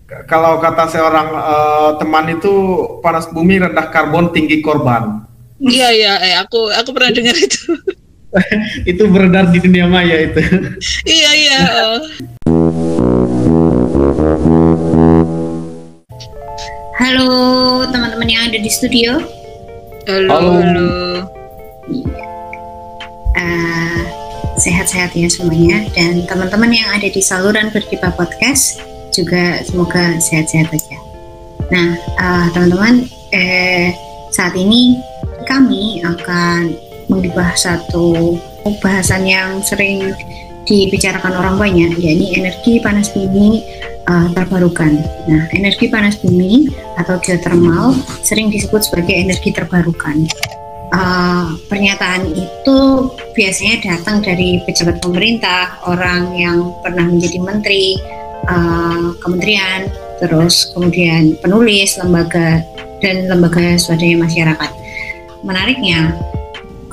Kalau kata seorang teman itu panas bumi rendah karbon tinggi korban. Iya, aku pernah dengar itu. Itu beredar di dunia maya itu. Iya. Halo teman-teman yang ada di studio. Halo. Sehat-sehat ya semuanya, dan teman-teman yang ada di saluran Berkibar Podcast juga semoga sehat-sehat aja. Nah, teman-teman, saat ini kami akan membahas satu bahasan yang sering dibicarakan orang banyak, yakni energi panas bumi terbarukan. Nah, energi panas bumi atau geothermal sering disebut sebagai energi terbarukan. Pernyataan itu biasanya datang dari pejabat pemerintah, orang yang pernah menjadi menteri, kementerian, terus kemudian penulis, lembaga, dan lembaga swadaya masyarakat. Menariknya,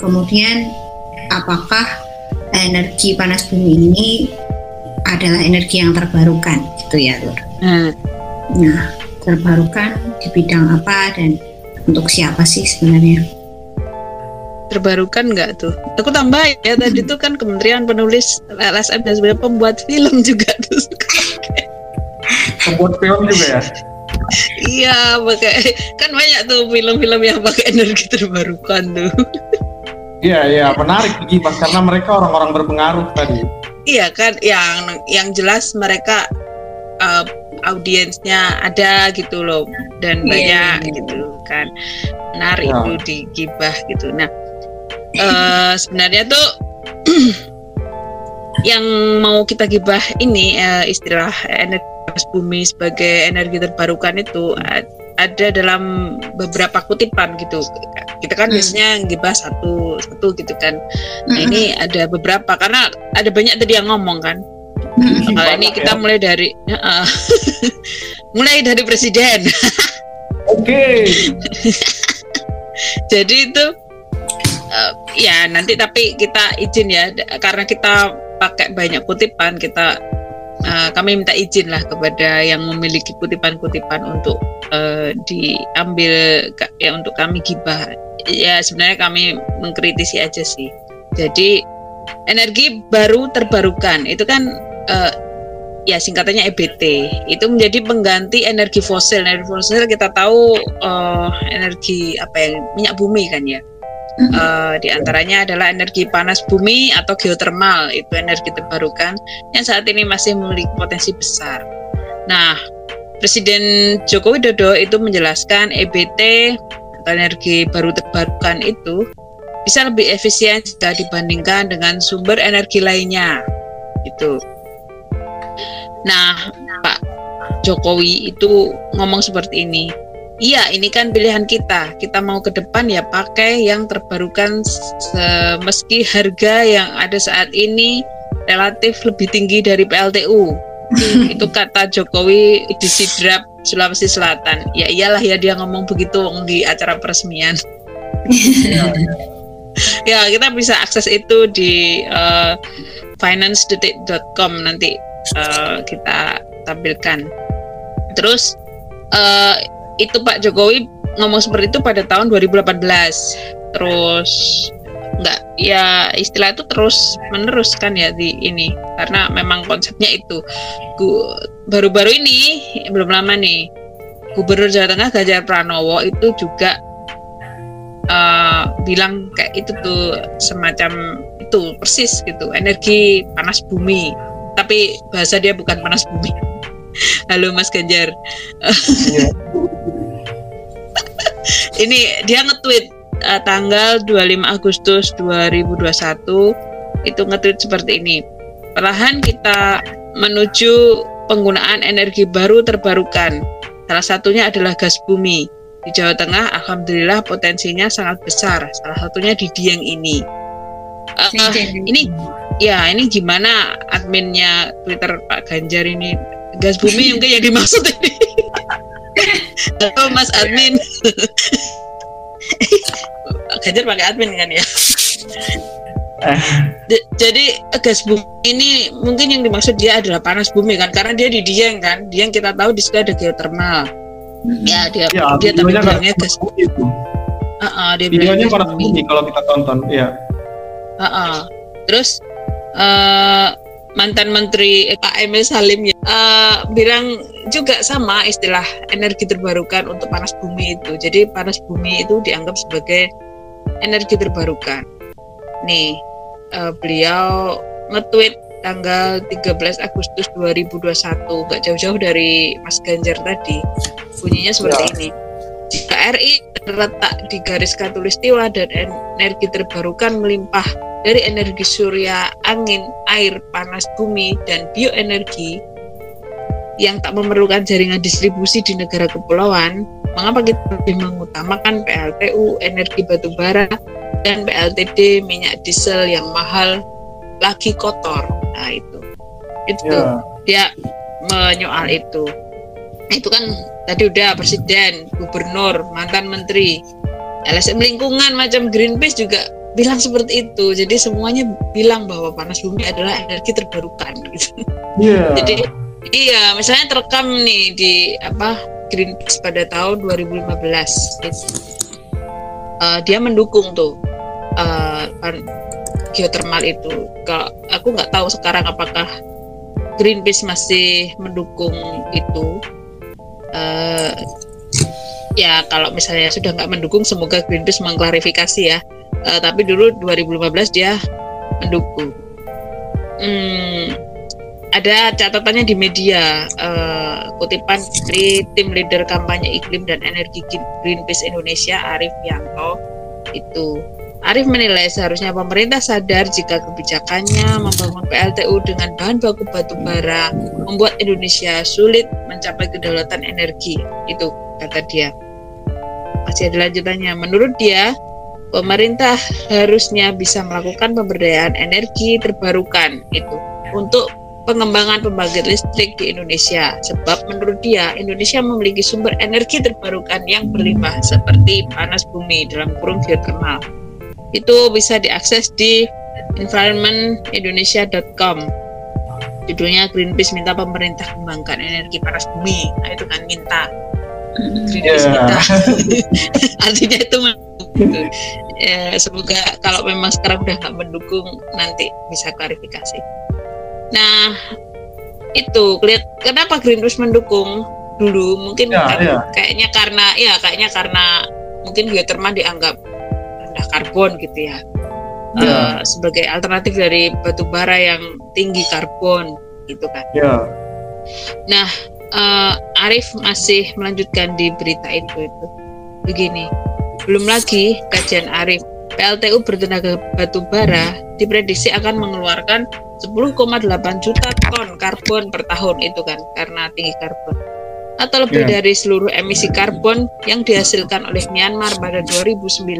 kemudian apakah energi panas bumi ini adalah energi yang terbarukan, gitu ya, Lur? Nah, terbarukan di bidang apa dan untuk siapa sih sebenarnya? Terbarukan nggak tuh? Aku tambah ya, tadi tuh kan kementerian, penulis, LSM, dan sebenarnya pembuat film juga tuh. Pembuat film juga ya? Iya, pakai kan banyak tuh film-film yang pakai energi terbarukan tuh. Iya, menarik Gibah, karena mereka orang-orang berpengaruh tadi. Iya kan, yang jelas mereka audiensnya ada gitu loh, dan banyak gitu kan. Menarik itu di Gibah gitu. Nah, sebenarnya tuh yang mau kita gibah ini istilah energi panas bumi sebagai energi terbarukan itu ada dalam beberapa kutipan gitu. Kita kan biasanya gibah satu gitu kan. Nah, ini ada beberapa karena ada banyak tadi yang ngomong kan. Kalau ini kita mulai dari mulai dari presiden. Oke. Jadi itu ya nanti, tapi kita izin ya, karena kita pakai banyak kutipan, kami minta izin lah kepada yang memiliki kutipan-kutipan untuk diambil ya untuk kami gibah. Ya sebenarnya kami mengkritisi aja sih. Jadi energi baru terbarukan itu kan ya singkatannya EBT, itu menjadi pengganti energi fosil. Energi fosil kita tahu energi minyak bumi kan ya. Di antaranya adalah energi panas bumi atau geothermal, itu energi terbarukan yang saat ini masih memiliki potensi besar. Nah, Presiden Joko Widodo itu menjelaskan EBT atau energi baru terbarukan itu bisa lebih efisien jika dibandingkan dengan sumber energi lainnya gitu. Nah, Pak Jokowi itu ngomong seperti ini. Iya, ini kan pilihan kita. Kita mau ke depan ya pakai yang terbarukan, meski harga yang ada saat ini relatif lebih tinggi dari PLTU. Itu kata Jokowi di Sidrap, Sulawesi Selatan. Ya iyalah ya, dia ngomong begitu di acara peresmian. Ya, kita bisa akses itu di financedetik.com nanti kita tampilkan. Terus itu Pak Jokowi ngomong seperti itu pada tahun 2018. Terus istilah itu terus menerus kan ya di ini, karena memang konsepnya itu. Baru-baru ini, belum lama nih, Gubernur Jawa Tengah Ganjar Pranowo itu juga bilang kayak itu tuh, semacam itu persis gitu, energi panas bumi, tapi bahasa dia bukan panas bumi. Halo Mas Ganjar. Ini dia nge-tweet tanggal 25 Agustus 2021, itu nge-tweet seperti ini. Perlahan kita menuju penggunaan energi baru terbarukan. Salah satunya adalah gas bumi. Di Jawa Tengah alhamdulillah potensinya sangat besar. Salah satunya di Dieng ini. Ini gimana adminnya Twitter Pak Ganjar ini? Gas bumi mungkin yang dimaksud ini. Halo Mas admin. Ganjar pakai admin kan ya. Jadi gas bumi ini mungkin yang dimaksud dia adalah panas bumi kan, karena dia di Dieng kan. Dieng kita tahu di situ ada geothermal. Ya dia tapi bilangnya gas bumi itu. Dia videonya panas bumi kalau kita tonton, ya. Terus mantan Menteri Pak Emil Salim ya, bilang juga sama istilah energi terbarukan untuk panas bumi itu. Jadi panas bumi itu dianggap sebagai energi terbarukan. Nih, beliau nge-tweet tanggal 13 Agustus 2021, gak jauh-jauh dari Mas Ganjar tadi. Bunyinya seperti ini. Jika RI terletak di garis khatulistiwa dan energi terbarukan melimpah dari energi surya, angin, air, panas bumi, dan bioenergi yang tak memerlukan jaringan distribusi di negara kepulauan, mengapa kita lebih mengutamakan PLTU, energi batu bara, dan PLTD, minyak diesel yang mahal lagi kotor? Nah itu dia menyoal itu. Itu kan tadi udah presiden, gubernur, mantan menteri, LSM lingkungan macam Greenpeace juga bilang seperti itu. Jadi semuanya bilang bahwa panas bumi adalah energi terbarukan gitu. Jadi iya, misalnya terekam nih di Greenpeace pada tahun 2015 gitu. Dia mendukung tuh geothermal itu. Kalau aku nggak tahu sekarang apakah Greenpeace masih mendukung itu. Ya kalau misalnya sudah nggak mendukung, semoga Greenpeace mengklarifikasi ya. Tapi dulu 2015 dia mendukung. Ada catatannya di media, kutipan dari tim leader kampanye iklim dan energi Greenpeace Indonesia, Arif Yanto. Itu Arif menilai seharusnya pemerintah sadar jika kebijakannya membangun PLTU dengan bahan baku batu bara membuat Indonesia sulit mencapai kedaulatan energi. Itu kata dia. Masih ada lanjutannya. Menurut dia, pemerintah harusnya bisa melakukan pemberdayaan energi terbarukan itu untuk pengembangan pembangkit listrik di Indonesia. Sebab menurut dia, Indonesia memiliki sumber energi terbarukan yang berlimpah seperti panas bumi (kurung geothermal). Itu bisa diakses di environmentindonesia.com. Judulnya Greenpeace minta pemerintah kembangkan energi panas bumi. Nah itu kan minta. Greenpeace minta. Artinya itu ya, semoga kalau memang sekarang udah nggak mendukung nanti bisa klarifikasi. Nah itu kenapa Greenpeace mendukung dulu mungkin kayaknya karena mungkin geothermal dianggap rendah karbon gitu ya. Sebagai alternatif dari batu bara yang tinggi karbon gitu kan. Nah Arif masih melanjutkan di berita itu begini. Belum lagi kajian Arif, PLTU bertenaga batu bara diprediksi akan mengeluarkan 10,8 juta ton karbon per tahun itu kan karena tinggi karbon. Atau lebih dari seluruh emisi karbon yang dihasilkan oleh Myanmar pada 2009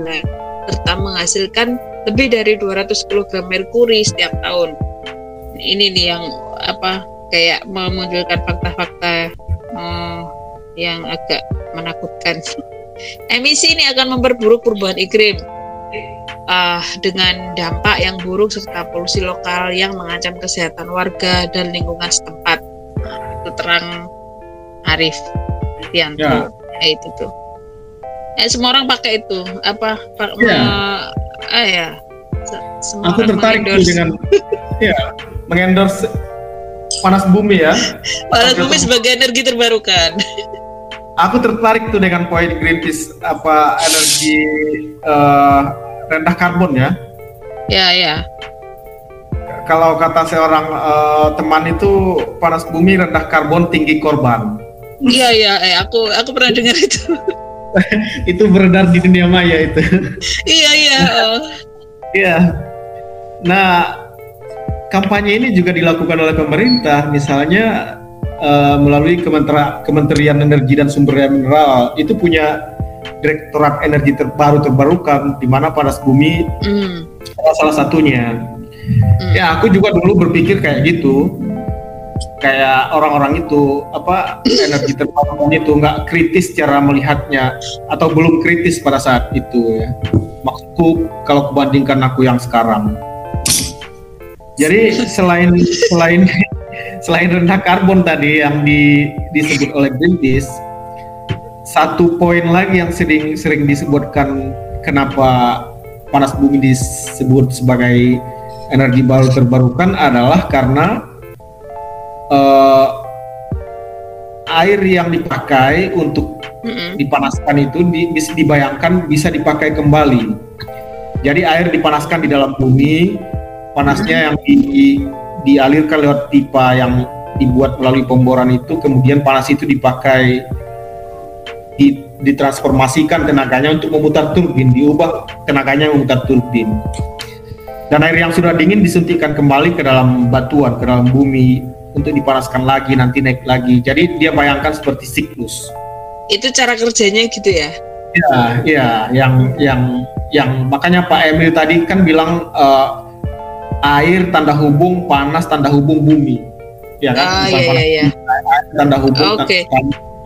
serta menghasilkan lebih dari 200 kg merkuri setiap tahun. Ini nih yang kayak memunculkan fakta-fakta yang agak menakutkan. Emisi ini akan memperburuk perubahan iklim dengan dampak yang buruk serta polusi lokal yang mengancam kesehatan warga dan lingkungan setempat. Itu terang Arif Yanto. Itu tuh. Semua orang pakai itu Aku tertarik dengan mengendorse panas bumi ya. Panas bumi sebagai energi terbarukan. Aku tertarik tuh dengan poin Greenpeace energi rendah karbon ya. Ya. Kalau kata seorang teman itu panas bumi rendah karbon tinggi korban. Iya. Aku pernah dengar itu. Itu beredar di dunia maya itu. Iya. Iya. Nah, kampanye ini juga dilakukan oleh pemerintah, misalnya melalui Kementerian Energi dan Sumber Daya Mineral. Itu punya Direktorat Energi Terbarukan, di mana panas bumi salah satunya. Ya, aku juga dulu berpikir kayak gitu. Kayak orang-orang itu energi terbarukan itu nggak kritis cara melihatnya atau belum kritis pada saat itu ya. Maksudku kalau kubandingkan aku yang sekarang. Jadi selain rendah karbon tadi yang disebut oleh Greenpeace, satu poin lagi yang sering disebutkan kenapa panas bumi disebut sebagai energi baru terbarukan adalah karena air yang dipakai untuk dipanaskan itu bisa dibayangkan bisa dipakai kembali. Jadi air dipanaskan di dalam bumi, panasnya yang dialirkan lewat pipa yang dibuat melalui pemboran itu, kemudian panas itu dipakai ditransformasikan tenaganya untuk memutar turbin, diubah tenaganya memutar turbin. Dan air yang sudah dingin disuntikkan kembali ke dalam batuan, ke dalam bumi untuk dipanaskan lagi, nanti naik lagi. Jadi dia bayangkan seperti siklus. Itu cara kerjanya gitu ya? Iya, yang makanya Pak Emil tadi kan bilang air tanda hubung panas tanda hubung bumi, ya kan? Iya. Air tanda hubung. Oke.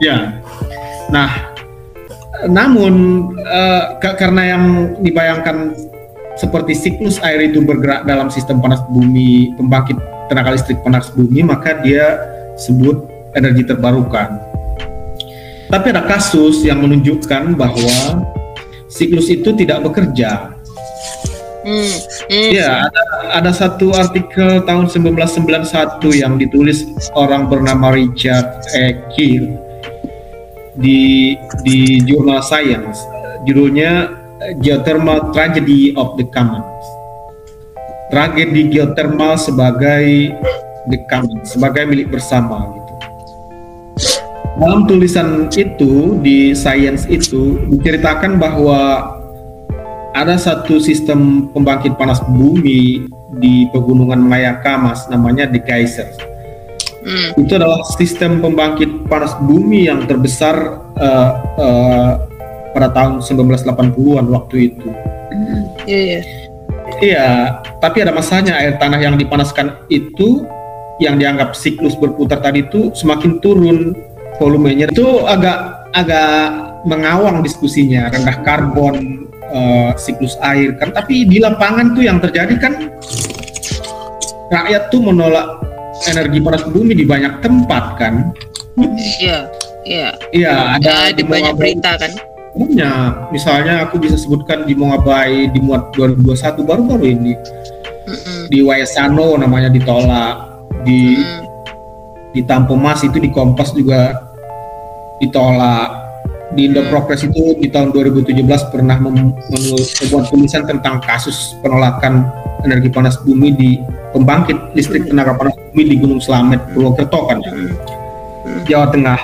Ya. Nah, namun karena yang dibayangkan seperti siklus air itu bergerak dalam sistem panas bumi, pembangkit tenaga listrik panas bumi, maka dia sebut energi terbarukan. Tapi ada kasus yang menunjukkan bahwa siklus itu tidak bekerja. Ya, ada satu artikel tahun 1991 yang ditulis orang bernama Richard Keir di jurnal Science. Judulnya Geothermal Tragedy of the Commons. Tragedi geothermal sebagai the commons, sebagai milik bersama gitu. Dalam tulisan itu di Science itu diceritakan bahwa ada satu sistem pembangkit panas bumi di pegunungan Malaya Kamas, namanya The Geyser. Itu adalah sistem pembangkit panas bumi yang terbesar pada tahun 1980-an waktu itu. Iya, tapi ada masanya air tanah yang dipanaskan itu yang dianggap siklus berputar tadi itu semakin turun volumenya. Itu agak mengawang diskusinya, rendah karbon, siklus air kan, tapi di lapangan tuh yang terjadi kan rakyat tuh menolak energi panas bumi di banyak tempat kan. Iya, ada di banyak berita kan. Misalnya aku bisa sebutkan di Mongabai di Muat 2021 baru-baru ini. Di Wayasano namanya ditolak, di Tampomas itu di Kompas juga ditolak. Di Indo Progress itu di tahun 2017 pernah membuat tulisan tentang kasus penolakan energi panas bumi di pembangkit listrik tenaga panas bumi di Gunung Slamet, Purwokerto kan, Jawa Tengah.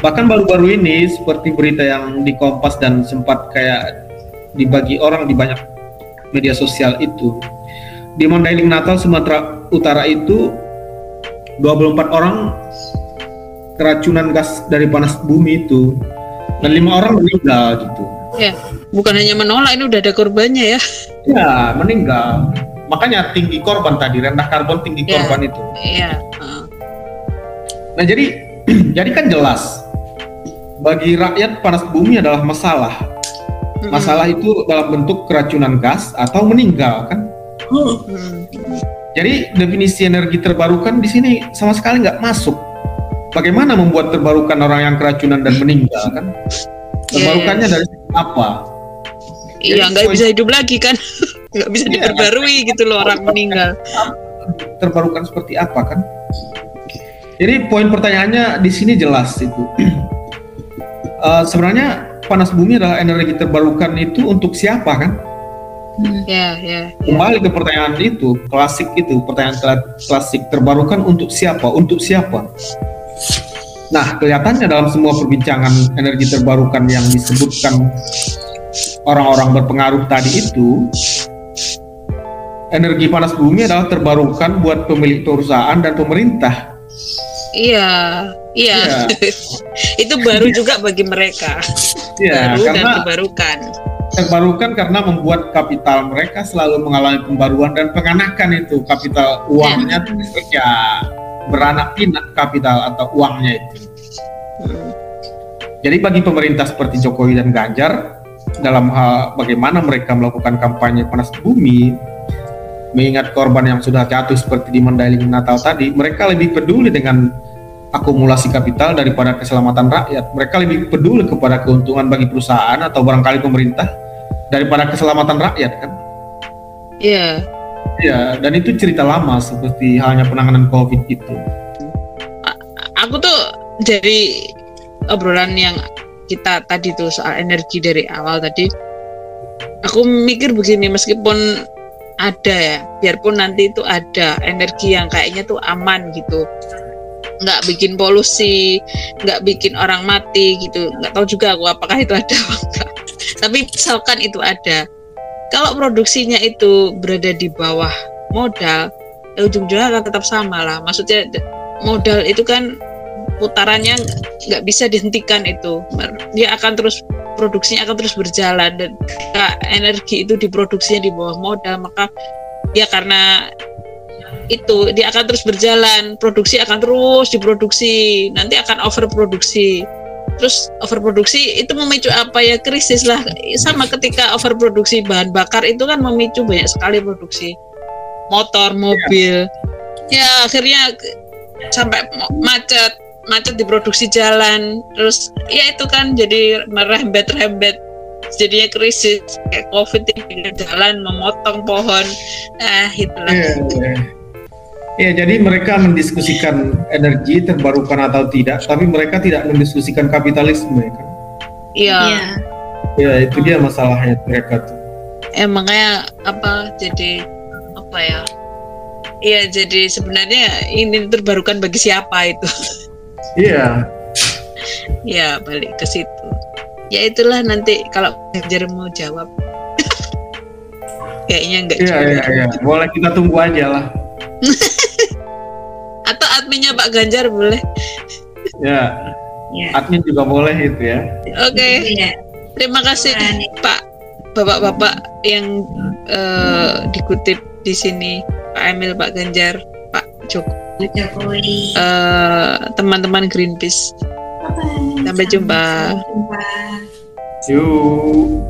Bahkan baru-baru ini seperti berita yang di Kompas dan sempat kayak dibagi orang di banyak media sosial itu, di Mandailing Natal, Sumatera Utara itu 24 orang keracunan gas dari panas bumi itu, dan 5 orang meninggal gitu. Ya, bukan hanya menolak, ini udah ada korbannya ya. Ya, meninggal. Makanya tinggi korban tadi, rendah karbon tinggi korban itu. Iya. Nah jadi kan jelas bagi rakyat panas bumi adalah masalah. Masalah itu dalam bentuk keracunan gas atau meninggal kan. Jadi definisi energi terbarukan di sini sama sekali nggak masuk. Bagaimana membuat terbarukan orang yang keracunan dan meninggal kan? Terbarukannya dari apa? Iya, nggak bisa hidup lagi kan? Nggak bisa diperbarui gitu loh orang meninggal. Terbarukan seperti apa kan? Jadi poin pertanyaannya di sini jelas itu. Sebenarnya panas bumi adalah energi terbarukan itu untuk siapa kan? Kembali ke pertanyaan itu, klasik itu, pertanyaan klasik, terbarukan untuk siapa? Untuk siapa? Nah, kelihatannya dalam semua perbincangan energi terbarukan yang disebutkan orang-orang berpengaruh tadi itu, energi panas bumi adalah terbarukan buat pemilik perusahaan dan pemerintah. Iya. Itu baru juga bagi mereka. Iya, baru karena dan terbarukan karena membuat kapital mereka selalu mengalami pembaruan dan penganakan itu kapital uangnya ya beranak pinak kapital atau uangnya itu. Jadi bagi pemerintah seperti Jokowi dan Ganjar dalam hal bagaimana mereka melakukan kampanye panas bumi, mengingat korban yang sudah jatuh seperti di Mandailing Natal tadi, mereka lebih peduli dengan akumulasi kapital daripada keselamatan rakyat. Mereka lebih peduli kepada keuntungan bagi perusahaan atau barangkali pemerintah daripada keselamatan rakyat kan? Iya. Ya, dan itu cerita lama seperti halnya penanganan COVID itu. Aku tuh dari obrolan yang kita tadi tuh soal energi dari awal tadi, aku mikir begini, meskipun ada ya, biarpun nanti itu ada energi yang kayaknya tuh aman gitu, nggak bikin polusi, nggak bikin orang mati gitu, nggak tahu juga aku apakah itu ada apa enggak. Tapi misalkan itu ada, kalau produksinya itu berada di bawah modal, ujung-ujungnya akan tetap sama lah. Maksudnya modal itu kan putarannya nggak bisa dihentikan, itu dia akan terus, produksinya akan terus berjalan, dan jika energi itu diproduksinya di bawah modal, maka ya karena itu dia akan terus berjalan, produksi akan terus diproduksi, nanti akan overproduksi. Terus overproduksi itu memicu apa ya, krisis lah. Sama ketika overproduksi bahan bakar itu kan memicu banyak sekali produksi motor, mobil. Ya akhirnya sampai macet diproduksi jalan. Terus ya itu kan jadi merembet, jadinya krisis kayak COVID ini, jalan memotong pohon. Itulah. Ya, jadi mereka mendiskusikan energi terbarukan atau tidak, tapi mereka tidak mendiskusikan kapitalisme kan? Iya. Ya, itu dia masalahnya mereka tuh. Makanya jadi apa ya? Iya, jadi sebenarnya ini terbarukan bagi siapa itu? Iya. Ya, balik ke situ. Ya itulah, nanti kalau Ganjar mau jawab. Kayaknya enggak juga. Iya. Boleh kita tunggu aja lah. Atau adminnya Pak Ganjar boleh. Ya. Admin juga boleh itu ya. Oke. Terima kasih Pak, Bapak-bapak yang dikutip di sini, Pak Emil, Pak Ganjar, Pak Jokowi, teman-teman Greenpeace. Sampai jumpa. Yuk.